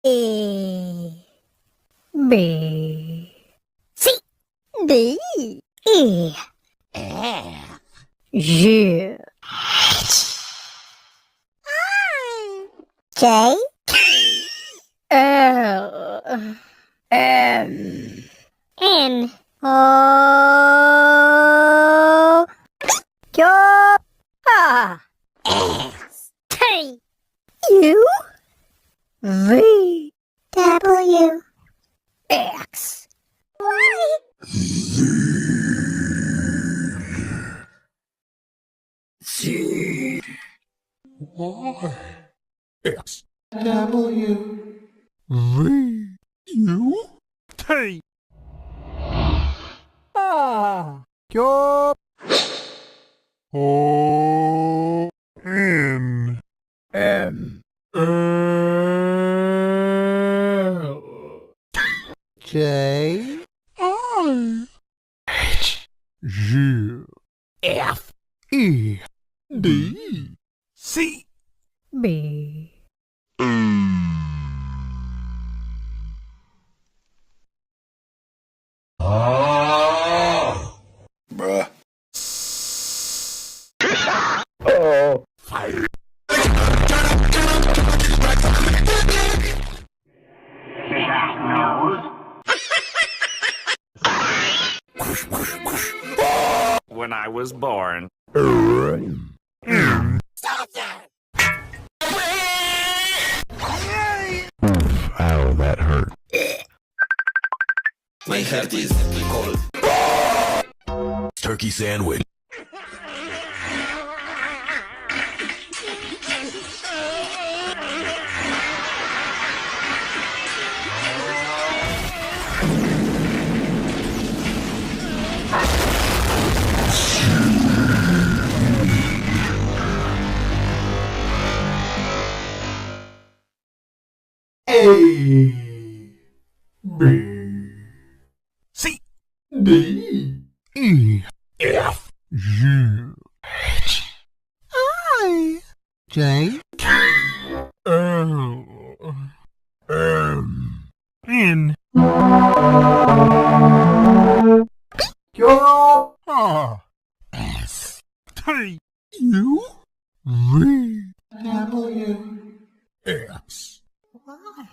B C D E F G J L M N O Q R S T U V W X Y Z Y X W V U T Q O N M L J I H G F E D C B Bruh. Oh. Fire. When I was born. Stop that! Ow, that hurt. My heart is cold. Turkey sandwich. A B C D E F G H I J K L M N Q R S T U V W X Y